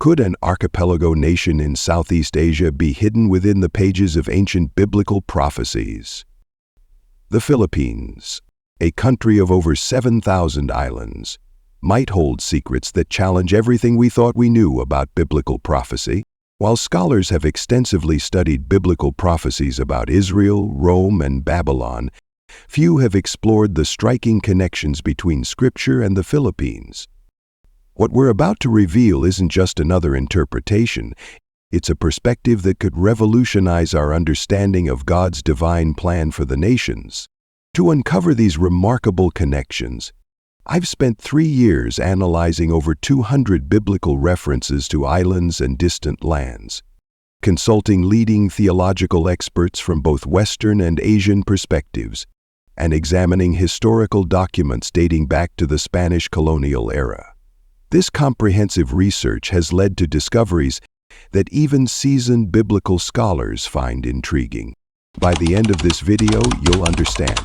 Could an archipelago nation in Southeast Asia be hidden within the pages of ancient biblical prophecies? The Philippines, a country of over 7,000 islands, might hold secrets that challenge everything we thought we knew about biblical prophecy. While scholars have extensively studied biblical prophecies about Israel, Rome, and Babylon, few have explored the striking connections between Scripture and the Philippines. What we're about to reveal isn't just another interpretation, it's a perspective that could revolutionize our understanding of God's divine plan for the nations. To uncover these remarkable connections, I've spent 3 years analyzing over 200 biblical references to islands and distant lands, consulting leading theological experts from both Western and Asian perspectives, and examining historical documents dating back to the Spanish colonial era. This comprehensive research has led to discoveries that even seasoned biblical scholars find intriguing. By the end of this video, you'll understand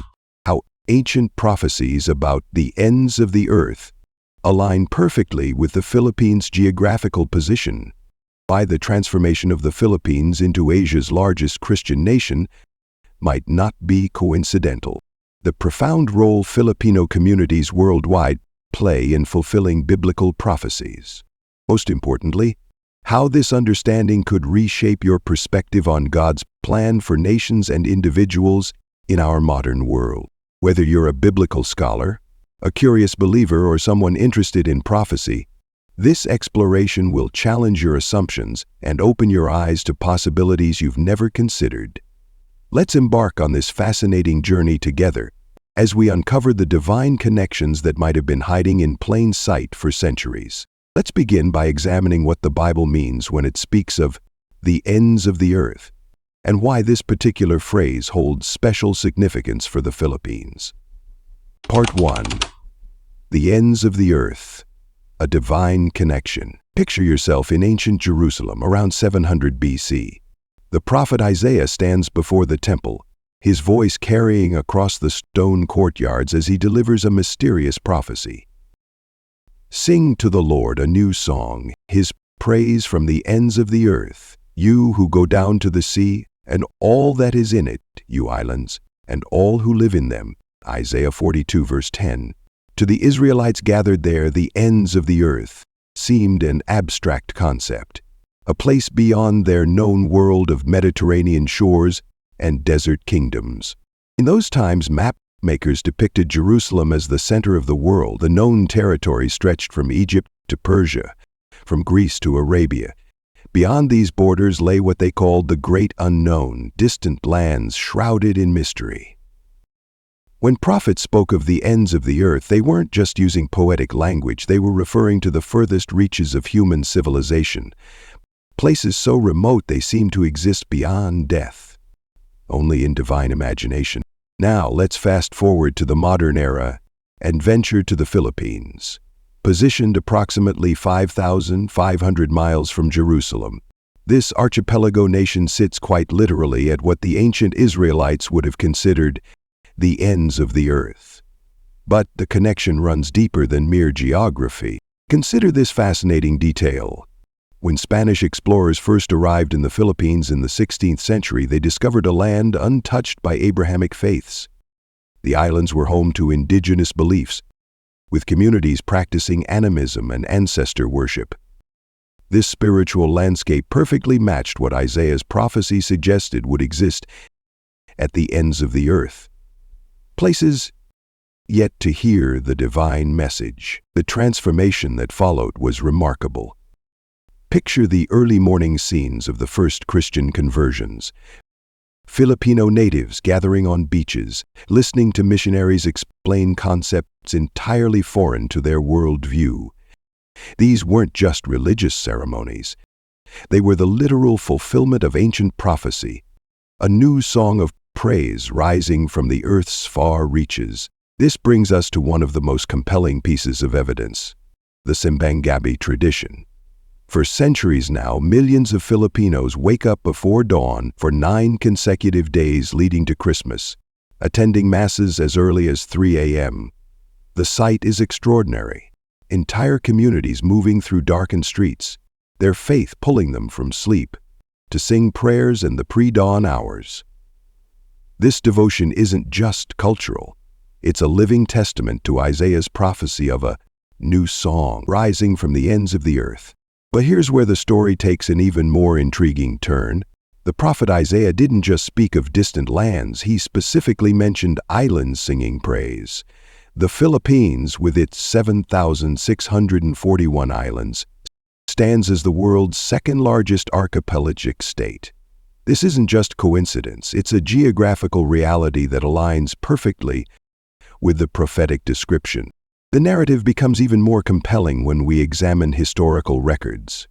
how ancient prophecies about the ends of the earth align perfectly with the Philippines' geographical position, why the transformation of the Philippines into Asia's largest Christian nation might not be coincidental, the profound role Filipino communities worldwide play in fulfilling biblical prophecies. Most importantly, how this understanding could reshape your perspective on God's plan for nations and individuals in our modern world. Whether you're a biblical scholar, a curious believer, or someone interested in prophecy, this exploration will challenge your assumptions and open your eyes to possibilities you've never considered. Let's embark on this fascinating journey together as we uncover the divine connections that might have been hiding in plain sight for centuries. Let's begin by examining what the Bible means when it speaks of the ends of the earth, and why this particular phrase holds special significance for the Philippines. Part 1. The ends of the earth, a divine connection. Picture yourself in ancient Jerusalem around 700 BC. The prophet Isaiah stands before the temple, his voice carrying across the stone courtyards as he delivers a mysterious prophecy. Sing to the Lord a new song, his praise from the ends of the earth, you who go down to the sea, and all that is in it, you islands, and all who live in them. Isaiah 42 verse 10. To the Israelites gathered there, the ends of the earth seemed an abstract concept, a place beyond their known world of Mediterranean shores and desert kingdoms. In those times, map makers depicted Jerusalem as the center of the world. The known territory stretched from Egypt to Persia, from Greece to Arabia. Beyond these borders lay what they called the great unknown, distant lands shrouded in mystery. When prophets spoke of the ends of the earth, they weren't just using poetic language, they were referring to the furthest reaches of human civilization, places so remote they seemed to exist beyond death, only in divine imagination. Now let's fast forward to the modern era and venture to the Philippines. Positioned approximately 5,500 miles from Jerusalem, this archipelago nation sits quite literally at what the ancient Israelites would have considered the ends of the earth. But the connection runs deeper than mere geography. Consider this fascinating detail. When Spanish explorers first arrived in the Philippines in the 16th century, they discovered a land untouched by Abrahamic faiths. The islands were home to indigenous beliefs, with communities practicing animism and ancestor worship. This spiritual landscape perfectly matched what Isaiah's prophecy suggested would exist at the ends of the earth. Places yet to hear the divine message. The transformation that followed was remarkable. Picture the early morning scenes of the first Christian conversions. Filipino natives gathering on beaches, listening to missionaries explain concepts entirely foreign to their worldview. These weren't just religious ceremonies. They were the literal fulfillment of ancient prophecy, a new song of praise rising from the earth's far reaches. This brings us to one of the most compelling pieces of evidence, the Simbang-gabi tradition. For centuries now, millions of Filipinos wake up before dawn for 9 consecutive days leading to Christmas, attending masses as early as 3 a.m. The sight is extraordinary. Entire communities moving through darkened streets, their faith pulling them from sleep to sing prayers in the pre-dawn hours. This devotion isn't just cultural. It's a living testament to Isaiah's prophecy of a new song rising from the ends of the earth. But here's where the story takes an even more intriguing turn. The prophet Isaiah didn't just speak of distant lands, he specifically mentioned islands singing praise. The Philippines, with its 7,641 islands, stands as the world's second-largest archipelagic state. This isn't just coincidence, it's a geographical reality that aligns perfectly with the prophetic description. The narrative becomes even more compelling when we examine historical records.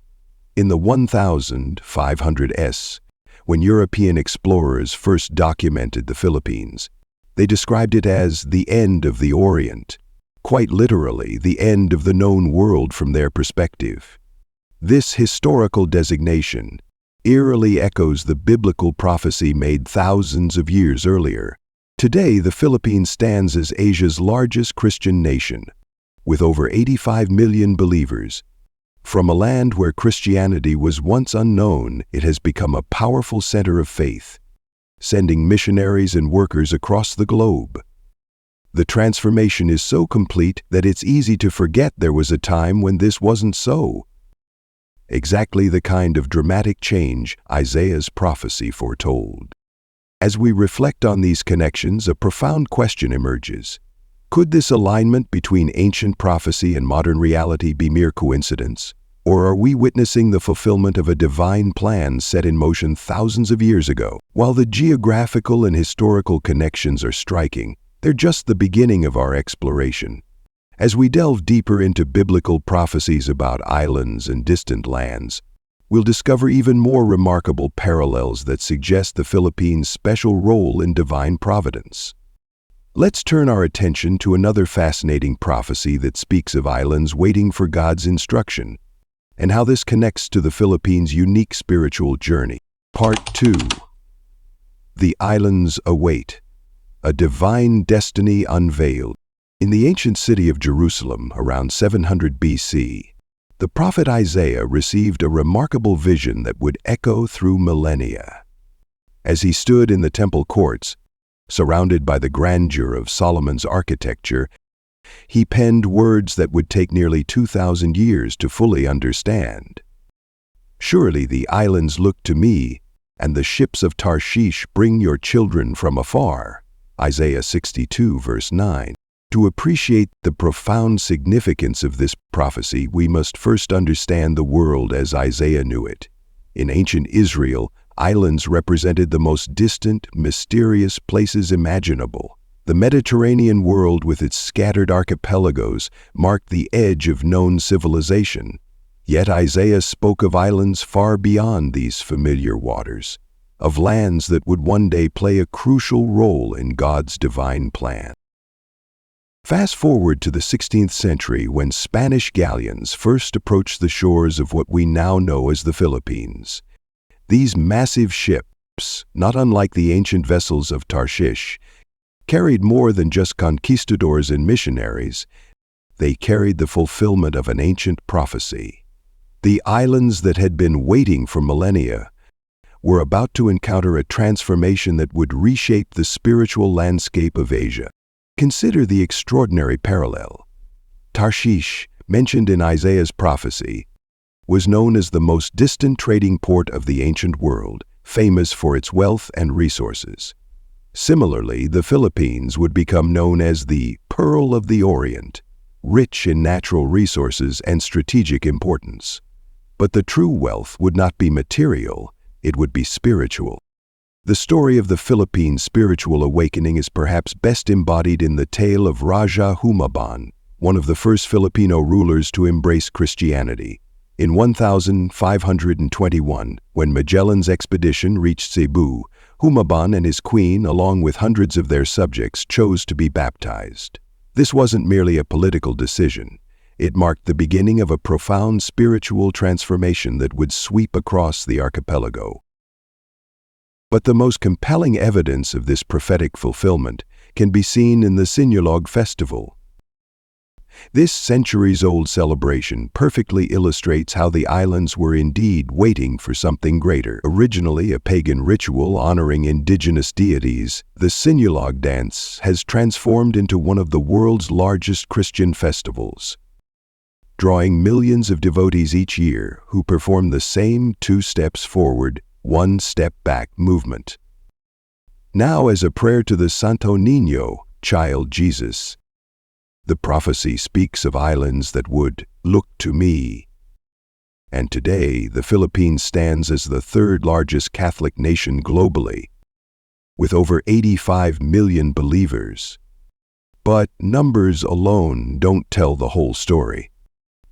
In the 1500s, when European explorers first documented the Philippines, they described it as the end of the Orient, quite literally the end of the known world from their perspective. This historical designation eerily echoes the biblical prophecy made thousands of years earlier. Today, the Philippines stands as Asia's largest Christian nation, with over 85 million believers. From a land where Christianity was once unknown, it has become a powerful center of faith, sending missionaries and workers across the globe. The transformation is so complete that it's easy to forget there was a time when this wasn't so. Exactly the kind of dramatic change Isaiah's prophecy foretold. As we reflect on these connections, a profound question emerges. Could this alignment between ancient prophecy and modern reality be mere coincidence? Or are we witnessing the fulfillment of a divine plan set in motion thousands of years ago? While the geographical and historical connections are striking, they're just the beginning of our exploration. As we delve deeper into biblical prophecies about islands and distant lands, we'll discover even more remarkable parallels that suggest the Philippines' special role in divine providence. Let's turn our attention to another fascinating prophecy that speaks of islands waiting for God's instruction, and how this connects to the Philippines' unique spiritual journey. Part 2. The Islands Await, a Divine Destiny Unveiled. In the ancient city of Jerusalem, around 700 BC, the prophet Isaiah received a remarkable vision that would echo through millennia. As he stood in the temple courts, surrounded by the grandeur of Solomon's architecture, he penned words that would take nearly 2,000 years to fully understand. Surely the islands look to me, and the ships of Tarshish bring your children from afar. Isaiah 62, verse 9. To appreciate the profound significance of this prophecy, we must first understand the world as Isaiah knew it. In ancient Israel, islands represented the most distant, mysterious places imaginable. The Mediterranean world with its scattered archipelagos marked the edge of known civilization. Yet Isaiah spoke of islands far beyond these familiar waters, of lands that would one day play a crucial role in God's divine plan. Fast forward to the 16th century when Spanish galleons first approached the shores of what we now know as the Philippines. These massive ships, not unlike the ancient vessels of Tarshish, carried more than just conquistadors and missionaries. They carried the fulfillment of an ancient prophecy. The islands that had been waiting for millennia were about to encounter a transformation that would reshape the spiritual landscape of Asia. Consider the extraordinary parallel. Tarshish, mentioned in Isaiah's prophecy, was known as the most distant trading port of the ancient world, famous for its wealth and resources. Similarly, the Philippines would become known as the Pearl of the Orient, rich in natural resources and strategic importance. But the true wealth would not be material, it would be spiritual. The story of the Philippines' spiritual awakening is perhaps best embodied in the tale of Raja Humabon, one of the first Filipino rulers to embrace Christianity. In 1521, when Magellan's expedition reached Cebu, Humabon and his queen, along with hundreds of their subjects, chose to be baptized. This wasn't merely a political decision. It marked the beginning of a profound spiritual transformation that would sweep across the archipelago. But the most compelling evidence of this prophetic fulfillment can be seen in the Sinulog festival. This centuries-old celebration perfectly illustrates how the islands were indeed waiting for something greater. Originally a pagan ritual honoring indigenous deities, the Sinulog dance has transformed into one of the world's largest Christian festivals, drawing millions of devotees each year who perform the same 2 steps forward, 1 step back movement. Now, as a prayer to the Santo Niño, child Jesus, the prophecy speaks of islands that would look to me. And today, the Philippines stands as the 3rd largest Catholic nation globally, with over 85 million believers. But numbers alone don't tell the whole story.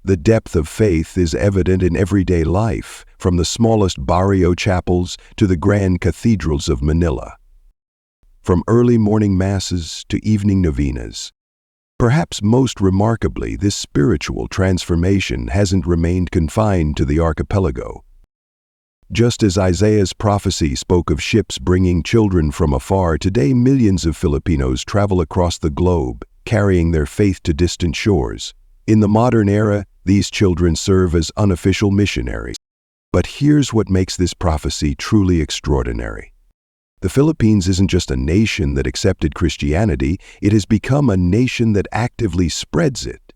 The depth of faith is evident in everyday life, from the smallest barrio chapels to the grand cathedrals of Manila. From early morning masses to evening novenas. Perhaps most remarkably, this spiritual transformation hasn't remained confined to the archipelago. Just as Isaiah's prophecy spoke of ships bringing children from afar, today millions of Filipinos travel across the globe, carrying their faith to distant shores. In the modern era, these children serve as unofficial missionaries. But here's what makes this prophecy truly extraordinary. The Philippines isn't just a nation that accepted Christianity, it has become a nation that actively spreads it.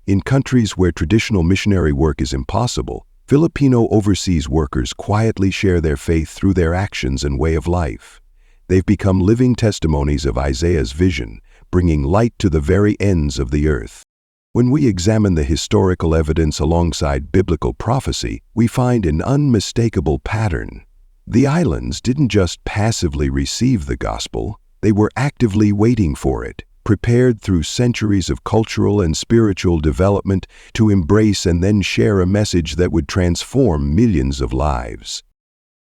In countries where traditional missionary work is impossible, Filipino overseas workers quietly share their faith through their actions and way of life. They've become living testimonies of Isaiah's vision, bringing light to the very ends of the earth. When we examine the historical evidence alongside biblical prophecy, we find an unmistakable pattern. The islands didn't just passively receive the gospel, they were actively waiting for it, prepared through centuries of cultural and spiritual development to embrace and then share a message that would transform millions of lives.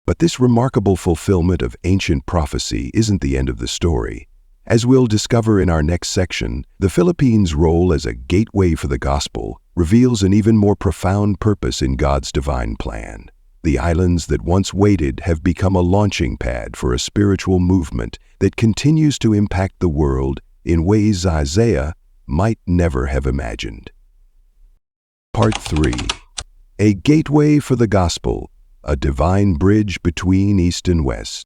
But this remarkable fulfillment of ancient prophecy isn't the end of the story. As we'll discover in our next section, the Philippines' role as a gateway for the gospel reveals an even more profound purpose in God's divine plan. The islands that once waited have become a launching pad for a spiritual movement that continues to impact the world in ways Isaiah might never have imagined. Part 3. A gateway for the gospel, a divine bridge between East and West.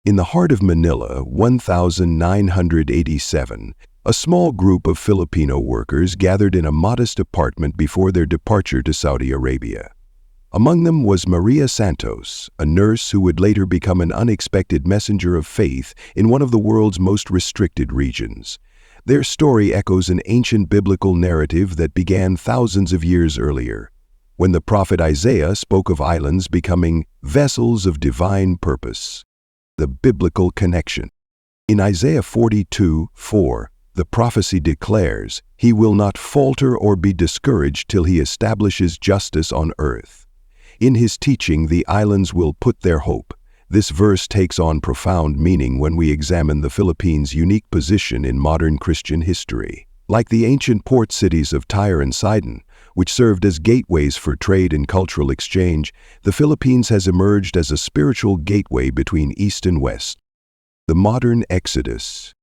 In the heart of Manila, 1987, a small group of Filipino workers gathered in a modest apartment before their departure to Saudi Arabia. Among them was Maria Santos, a nurse who would later become an unexpected messenger of faith in one of the world's most restricted regions. Their story echoes an ancient biblical narrative that began thousands of years earlier, when the prophet Isaiah spoke of islands becoming vessels of divine purpose. The biblical connection. In Isaiah 42:4, the prophecy declares, "He will not falter or be discouraged till he establishes justice on earth." In his teaching, the islands will put their hope. This verse takes on profound meaning when we examine the Philippines' unique position in modern Christian history. Like the ancient port cities of Tyre and Sidon, which served as gateways for trade and cultural exchange, the Philippines has emerged as a spiritual gateway between East and West. The modern exodus.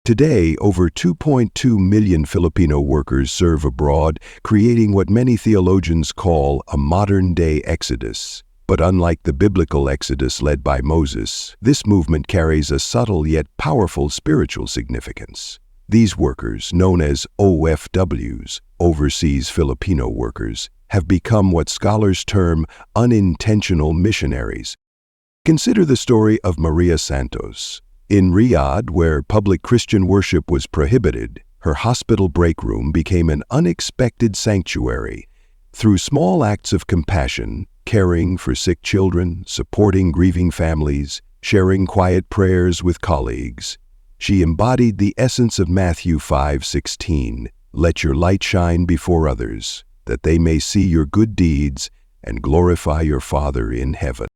Today, over 2.2 million Filipino workers serve abroad, creating what many theologians call a modern-day exodus. But unlike the biblical exodus led by Moses, this movement carries a subtle yet powerful spiritual significance. These workers, known as OFWs, overseas Filipino workers, have become what scholars term unintentional missionaries. Consider the story of Maria Santos. In Riyadh, where public Christian worship was prohibited, her hospital break room became an unexpected sanctuary. Through small acts of compassion, caring for sick children, supporting grieving families, sharing quiet prayers with colleagues, she embodied the essence of Matthew 5:16, "Let your light shine before others, that they may see your good deeds and glorify your Father in heaven."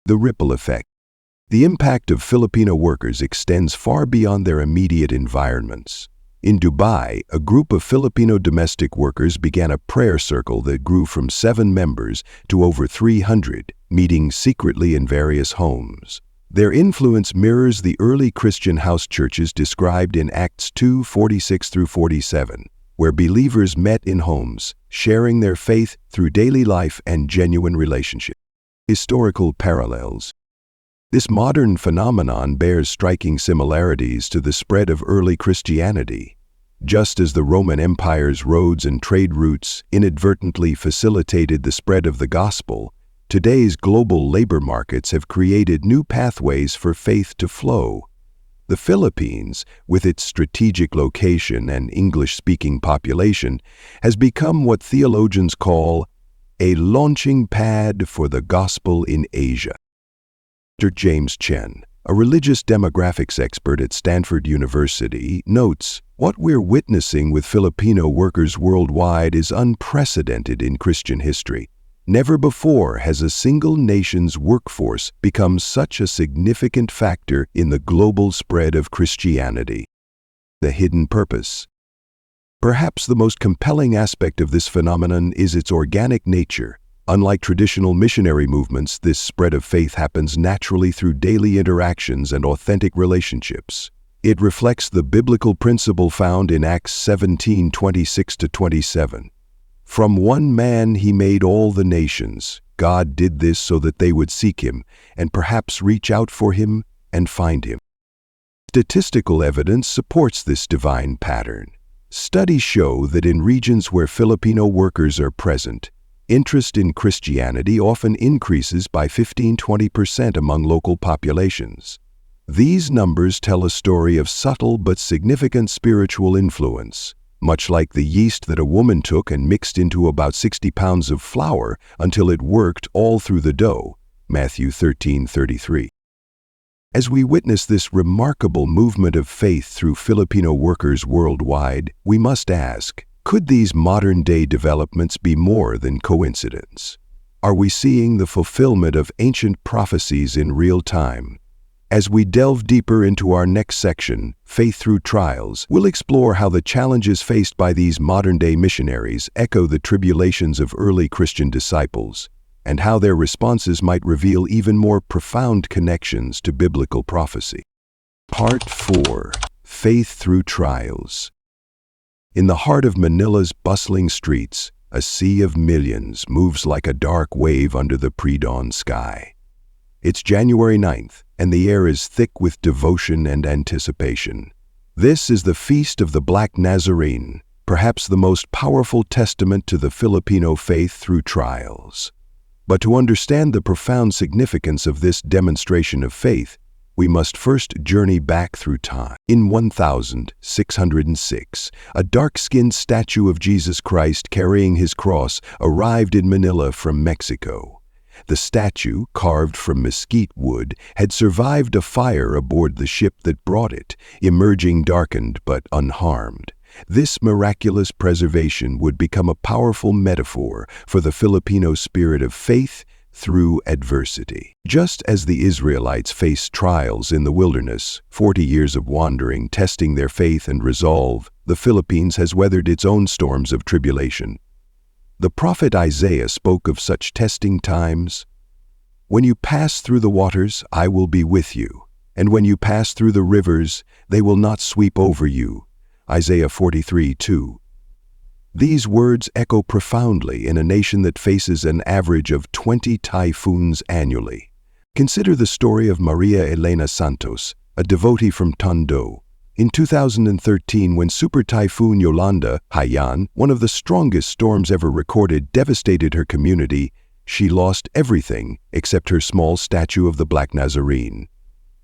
The ripple effect. The impact of Filipino workers extends far beyond their immediate environments. In Dubai, a group of Filipino domestic workers began a prayer circle that grew from 7 members to over 300, meeting secretly in various homes. Their influence mirrors the early Christian house churches described in Acts 2:46-47. where believers met in homes, sharing their faith through daily life and genuine relationships. Historical parallels. This modern phenomenon bears striking similarities to the spread of early Christianity. Just as the Roman Empire's roads and trade routes inadvertently facilitated the spread of the gospel, today's global labor markets have created new pathways for faith to flow. The Philippines, with its strategic location and English-speaking population, has become what theologians call a launching pad for the gospel in Asia. Dr. James Chen, a religious demographics expert at Stanford University, notes, "What we're witnessing with Filipino workers worldwide is unprecedented in Christian history. Never before has a single nation's workforce become such a significant factor in the global spread of Christianity." The hidden purpose. Perhaps the most compelling aspect of this phenomenon is its organic nature. Unlike traditional missionary movements, this spread of faith happens naturally through daily interactions and authentic relationships. It reflects the biblical principle found in Acts 17:26-27. "From one man he made all the nations. God did this so that they would seek him, and perhaps reach out for him and find him." Statistical evidence supports this divine pattern. Studies show that in regions where Filipino workers are present, interest in Christianity often increases by 15–20% among local populations. These numbers tell a story of subtle but significant spiritual influence. Much like the yeast that a woman took and mixed into about 60 pounds of flour until it worked all through the dough, Matthew 13:33. As we witness this remarkable movement of faith through Filipino workers worldwide, we must ask, could these modern-day developments be more than coincidence? Are we seeing the fulfillment of ancient prophecies in real time? As we delve deeper into our next section, Faith Through Trials, we'll explore how the challenges faced by these modern-day missionaries echo the tribulations of early Christian disciples, and how their responses might reveal even more profound connections to biblical prophecy. Part 4. Faith Through Trials. In the heart of Manila's bustling streets, a sea of millions moves like a dark wave under the pre-dawn sky. It's January 9th, and the air is thick with devotion and anticipation. This is the Feast of the Black Nazarene, perhaps the most powerful testament to the Filipino faith through trials. But to understand the profound significance of this demonstration of faith, we must first journey back through time. In 1606, a dark-skinned statue of Jesus Christ carrying his cross arrived in Manila from Mexico. The statue, carved from mesquite wood, had survived a fire aboard the ship that brought it, emerging darkened but unharmed. This miraculous preservation would become a powerful metaphor for the Filipino spirit of faith through adversity. Just as the Israelites faced trials in the wilderness, 40 years of wandering, testing their faith and resolve, the Philippines has weathered its own storms of tribulation. The prophet Isaiah spoke of such testing times. "When you pass through the waters, I will be with you, and when you pass through the rivers, they will not sweep over you." Isaiah 43:2. These words echo profoundly in a nation that faces an average of 20 typhoons annually. Consider the story of Maria Elena Santos, a devotee from Tondo. In 2013, when Super Typhoon Yolanda, Haiyan, one of the strongest storms ever recorded, devastated her community, she lost everything except her small statue of the Black Nazarene.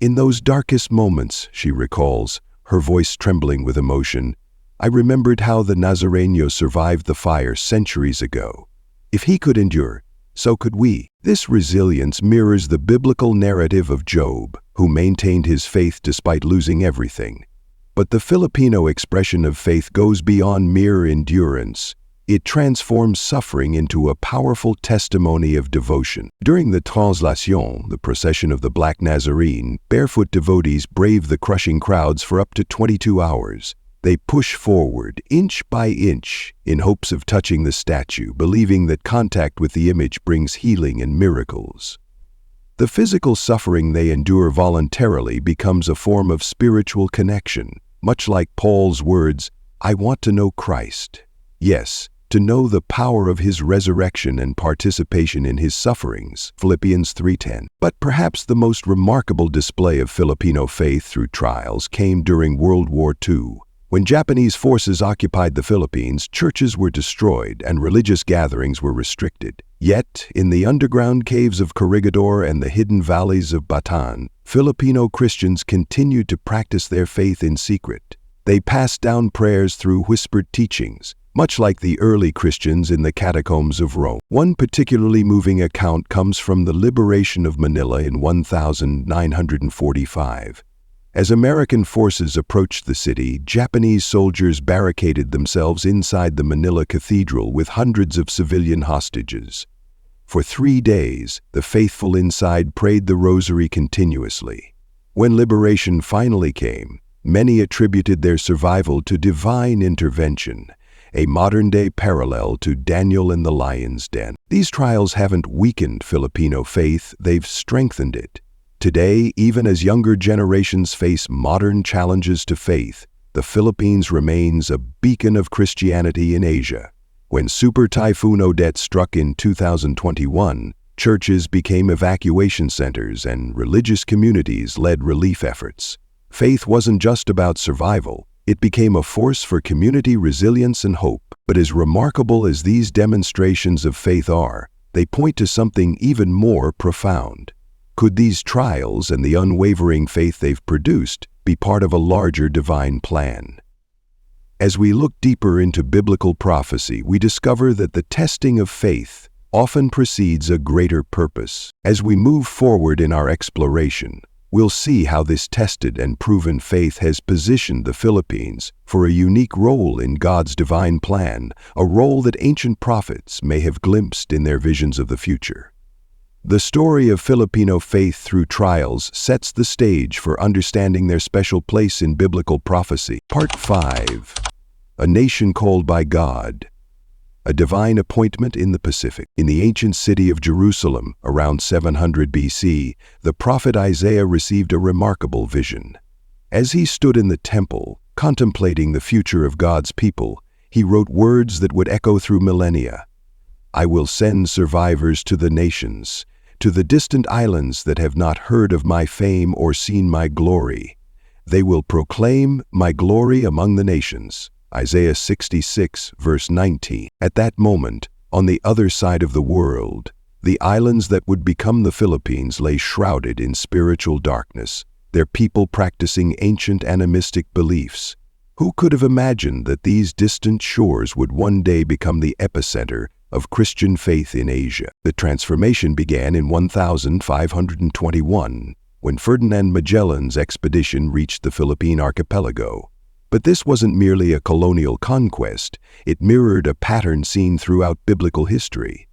"In those darkest moments," she recalls, her voice trembling with emotion, "I remembered how the Nazareno survived the fire centuries ago. If he could endure, so could we." This resilience mirrors the biblical narrative of Job, who maintained his faith despite losing everything. But the Filipino expression of faith goes beyond mere endurance. It transforms suffering into a powerful testimony of devotion. During the Translation, the procession of the Black Nazarene, barefoot devotees brave the crushing crowds for up to 22 hours. They push forward, inch by inch, in hopes of touching the statue, believing that contact with the image brings healing and miracles. The physical suffering they endure voluntarily becomes a form of spiritual connection, much like Paul's words, I want to know Christ. Yes, to know the power of his resurrection and participation in his sufferings, Philippians 3:10. But perhaps the most remarkable display of Filipino faith through trials came during World War II. When Japanese forces occupied the Philippines, churches were destroyed and religious gatherings were restricted. Yet, in the underground caves of Corregidor and the hidden valleys of Bataan, Filipino Christians continued to practice their faith in secret. They passed down prayers through whispered teachings, much like the early Christians in the catacombs of Rome. One particularly moving account comes from the liberation of Manila in 1945. As American forces approached the city, Japanese soldiers barricaded themselves inside the Manila Cathedral with hundreds of civilian hostages. For 3 days, the faithful inside prayed the rosary continuously. When liberation finally came, many attributed their survival to divine intervention, a modern-day parallel to Daniel in the lion's den. These trials haven't weakened Filipino faith, they've strengthened it. Today, even as younger generations face modern challenges to faith, the Philippines remains a beacon of Christianity in Asia. When Super Typhoon Odette struck in 2021, churches became evacuation centers and religious communities led relief efforts. Faith wasn't just about survival, it became a force for community resilience and hope. But as remarkable as these demonstrations of faith are, they point to something even more profound. Could these trials and the unwavering faith they've produced be part of a larger divine plan? As we look deeper into biblical prophecy, we discover that the testing of faith often precedes a greater purpose. As we move forward in our exploration, we'll see how this tested and proven faith has positioned the Philippines for a unique role in God's divine plan, a role that ancient prophets may have glimpsed in their visions of the future. The story of Filipino faith through trials sets the stage for understanding their special place in biblical prophecy. Part 5. A Nation Called by God. A divine appointment in the Pacific. In the ancient city of Jerusalem, around 700 BC, the prophet Isaiah received a remarkable vision. As he stood in the temple, contemplating the future of God's people, he wrote words that would echo through millennia. I will send survivors to the nations, to the distant islands that have not heard of my fame or seen my glory. They will proclaim my glory among the nations. Isaiah 66, verse 19. At that moment, on the other side of the world, the islands that would become the Philippines lay shrouded in spiritual darkness, their people practicing ancient animistic beliefs. Who could have imagined that these distant shores would one day become the epicenter of Christian faith in Asia? The transformation began in 1521, when Ferdinand Magellan's expedition reached the Philippine archipelago. But this wasn't merely a colonial conquest, it mirrored a pattern seen throughout biblical history.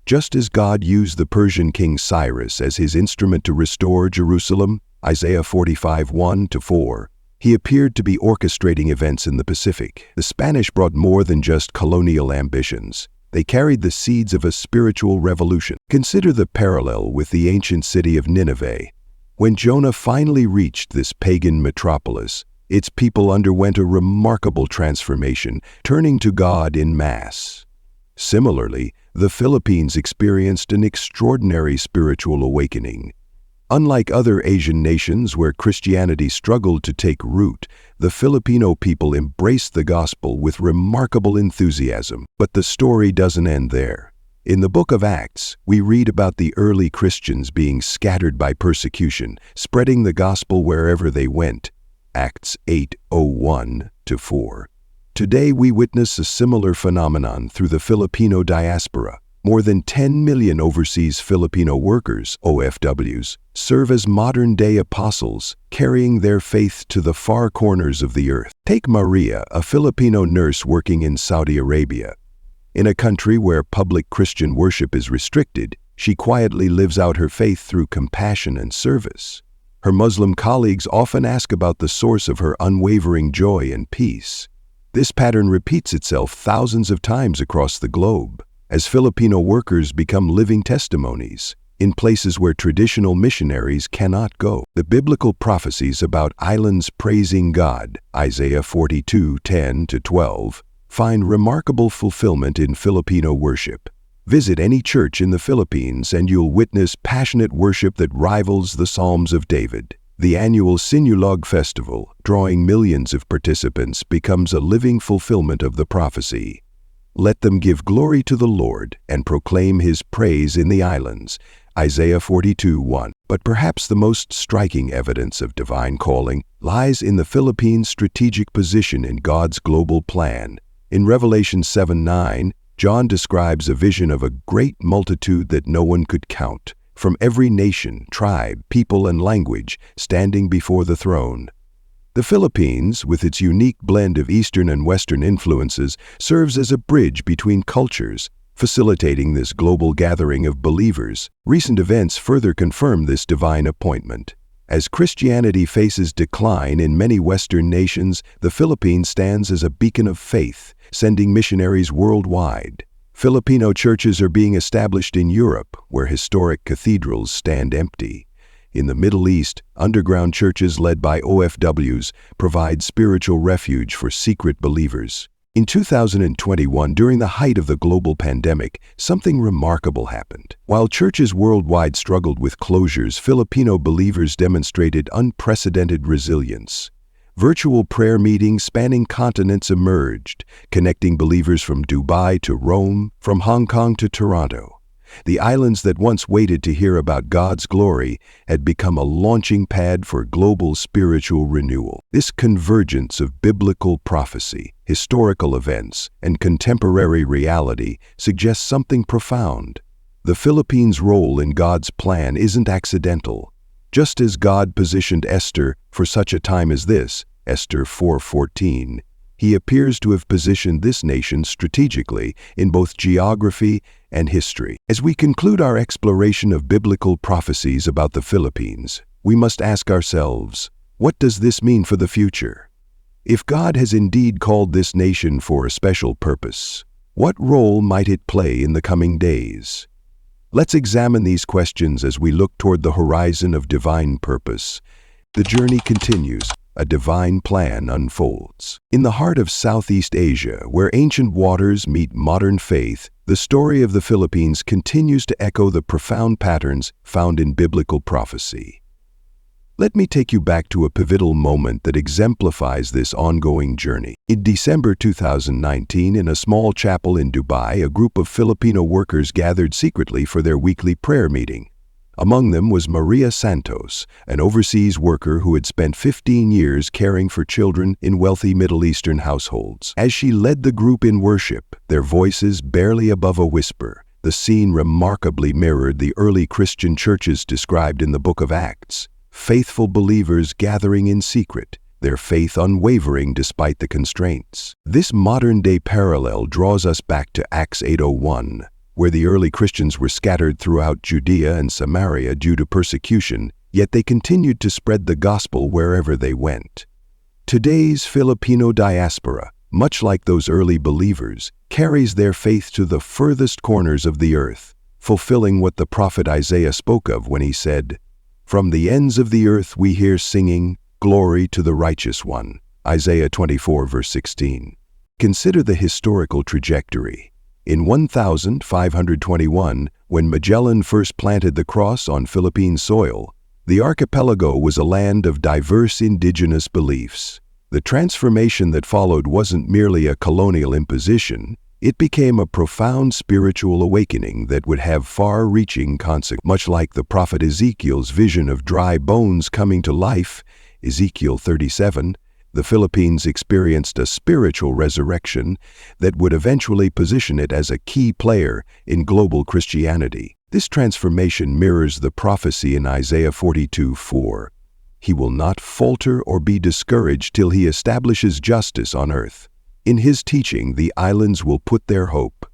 Just as God used the Persian king Cyrus as his instrument to restore Jerusalem, Isaiah 45:1-4, he appeared to be orchestrating events in the Pacific. The Spanish brought more than just colonial ambitions. They carried the seeds of a spiritual revolution. Consider the parallel with the ancient city of Nineveh. When Jonah finally reached this pagan metropolis, its people underwent a remarkable transformation, turning to God en masse. Similarly, the Philippines experienced an extraordinary spiritual awakening. Unlike other Asian nations where Christianity struggled to take root, the Filipino people embraced the gospel with remarkable enthusiasm. But the story doesn't end there. In the book of Acts, we read about the early Christians being scattered by persecution, spreading the gospel wherever they went. Acts 8:1-4. Today we witness a similar phenomenon through the Filipino diaspora. More than 10 million overseas Filipino workers, OFWs, serve as modern-day apostles, carrying their faith to the far corners of the earth. Take Maria, a Filipino nurse working in Saudi Arabia. In a country where public Christian worship is restricted, she quietly lives out her faith through compassion and service. Her Muslim colleagues often ask about the source of her unwavering joy and peace. This pattern repeats itself thousands of times across the globe. As Filipino workers become living testimonies, in places where traditional missionaries cannot go. The biblical prophecies about islands praising God, Isaiah 42:10-12, find remarkable fulfillment in Filipino worship. Visit any church in the Philippines and you'll witness passionate worship that rivals the Psalms of David. The annual Sinulog Festival, drawing millions of participants, becomes a living fulfillment of the prophecy. Let them give glory to the Lord and proclaim His praise in the islands, Isaiah 42:1. But perhaps the most striking evidence of divine calling lies in the Philippines' strategic position in God's global plan. In Revelation 7:9, John describes a vision of a great multitude that no one could count, from every nation, tribe, people, and language, standing before the throne. The Philippines, with its unique blend of Eastern and Western influences, serves as a bridge between cultures, facilitating this global gathering of believers. Recent events further confirm this divine appointment. As Christianity faces decline in many Western nations, the Philippines stands as a beacon of faith, sending missionaries worldwide. Filipino churches are being established in Europe, where historic cathedrals stand empty. In the Middle East, underground churches led by OFWs provide spiritual refuge for secret believers. In 2021, during the height of the global pandemic, something remarkable happened. While churches worldwide struggled with closures, Filipino believers demonstrated unprecedented resilience. Virtual prayer meetings spanning continents emerged, connecting believers from Dubai to Rome, from Hong Kong to Toronto. The islands that once waited to hear about God's glory had become a launching pad for global spiritual renewal. This convergence of biblical prophecy, historical events, and contemporary reality suggests something profound. The Philippines' role in God's plan isn't accidental. Just as God positioned Esther for such a time as this, Esther 4:14, He appears to have positioned this nation strategically in both geography and history. As we conclude our exploration of biblical prophecies about the Philippines, we must ask ourselves, what does this mean for the future? If God has indeed called this nation for a special purpose, what role might it play in the coming days? Let's examine these questions as we look toward the horizon of divine purpose. The journey continues. A divine plan unfolds. In the heart of Southeast Asia, where ancient waters meet modern faith, the story of the Philippines continues to echo the profound patterns found in biblical prophecy. Let me take you back to a pivotal moment that exemplifies this ongoing journey. In December 2019, in a small chapel in Dubai, a group of Filipino workers gathered secretly for their weekly prayer meeting. Among them was Maria Santos, an overseas worker who had spent 15 years caring for children in wealthy Middle Eastern households. As she led the group in worship, their voices barely above a whisper, the scene remarkably mirrored the early Christian churches described in the book of Acts. Faithful believers gathering in secret, their faith unwavering despite the constraints. This modern-day parallel draws us back to Acts 8:01, where the early Christians were scattered throughout Judea and Samaria due to persecution, yet they continued to spread the gospel wherever they went. Today's Filipino diaspora, much like those early believers, carries their faith to the furthest corners of the earth, fulfilling what the prophet Isaiah spoke of when he said, "From the ends of the earth we hear singing, glory to the righteous one." Isaiah 24 verse 16. Consider the historical trajectory. In 1521, when Magellan first planted the cross on Philippine soil, the archipelago was a land of diverse indigenous beliefs. The transformation that followed wasn't merely a colonial imposition, it became a profound spiritual awakening that would have far-reaching consequences. Much like the prophet Ezekiel's vision of dry bones coming to life, Ezekiel 37, the Philippines experienced a spiritual resurrection that would eventually position it as a key player in global Christianity. This transformation mirrors the prophecy in Isaiah 42:4. He will not falter or be discouraged till he establishes justice on earth. In his teaching, the islands will put their hope.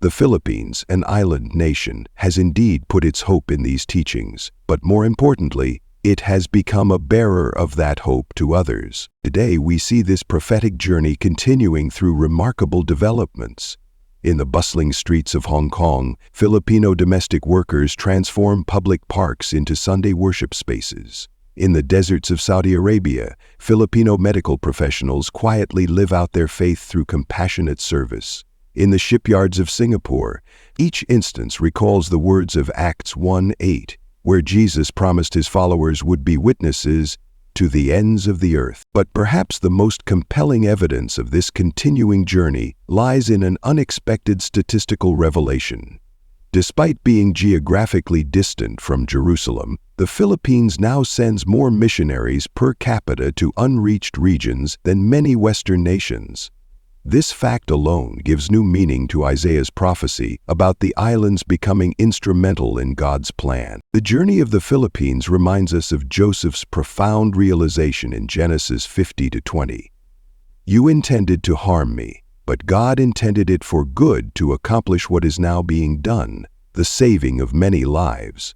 The Philippines, an island nation, has indeed put its hope in these teachings, but more importantly, it has become a bearer of that hope to others. Today we see this prophetic journey continuing through remarkable developments. In the bustling streets of Hong Kong, Filipino domestic workers transform public parks into Sunday worship spaces. In the deserts of Saudi Arabia, Filipino medical professionals quietly live out their faith through compassionate service. In the shipyards of Singapore, each instance recalls the words of Acts 1:8, where Jesus promised his followers would be witnesses to the ends of the earth. But perhaps the most compelling evidence of this continuing journey lies in an unexpected statistical revelation. Despite being geographically distant from Jerusalem, the Philippines now sends more missionaries per capita to unreached regions than many Western nations. This fact alone gives new meaning to Isaiah's prophecy about the islands becoming instrumental in God's plan. The journey of the Philippines reminds us of Joseph's profound realization in Genesis 50-20. You intended to harm me, but God intended it for good to accomplish what is now being done, the saving of many lives.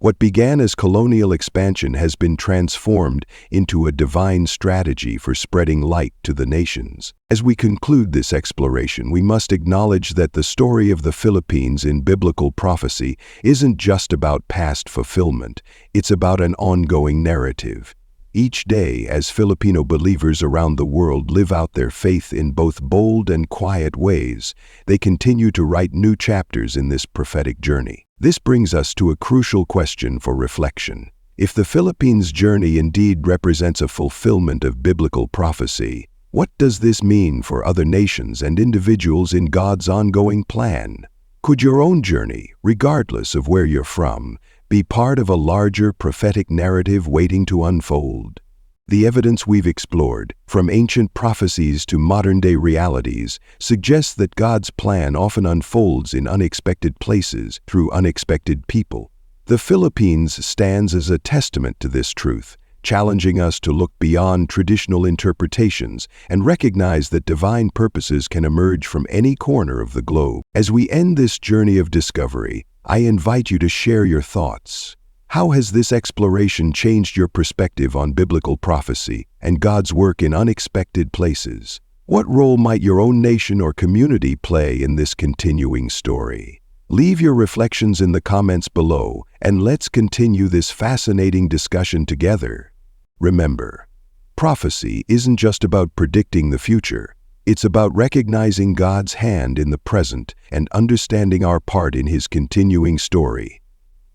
What began as colonial expansion has been transformed into a divine strategy for spreading light to the nations. As we conclude this exploration, we must acknowledge that the story of the Philippines in biblical prophecy isn't just about past fulfillment, it's about an ongoing narrative. Each day, as Filipino believers around the world live out their faith in both bold and quiet ways, they continue to write new chapters in this prophetic journey. This brings us to a crucial question for reflection. If the Philippines' journey indeed represents a fulfillment of biblical prophecy, what does this mean for other nations and individuals in God's ongoing plan? Could your own journey, regardless of where you're from, be part of a larger prophetic narrative waiting to unfold? The evidence we've explored, from ancient prophecies to modern-day realities, suggests that God's plan often unfolds in unexpected places through unexpected people. The Philippines stands as a testament to this truth, challenging us to look beyond traditional interpretations and recognize that divine purposes can emerge from any corner of the globe. As we end this journey of discovery, I invite you to share your thoughts. How has this exploration changed your perspective on biblical prophecy and God's work in unexpected places? What role might your own nation or community play in this continuing story? Leave your reflections in the comments below, and let's continue this fascinating discussion together. Remember, prophecy isn't just about predicting the future. It's about recognizing God's hand in the present and understanding our part in His continuing story.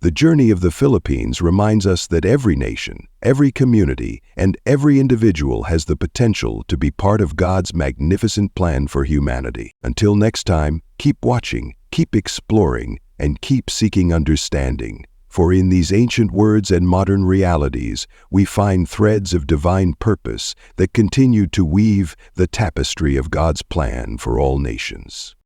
The journey of the Philippines reminds us that every nation, every community, and every individual has the potential to be part of God's magnificent plan for humanity. Until next time, keep watching, keep exploring, and keep seeking understanding. For in these ancient words and modern realities, we find threads of divine purpose that continue to weave the tapestry of God's plan for all nations.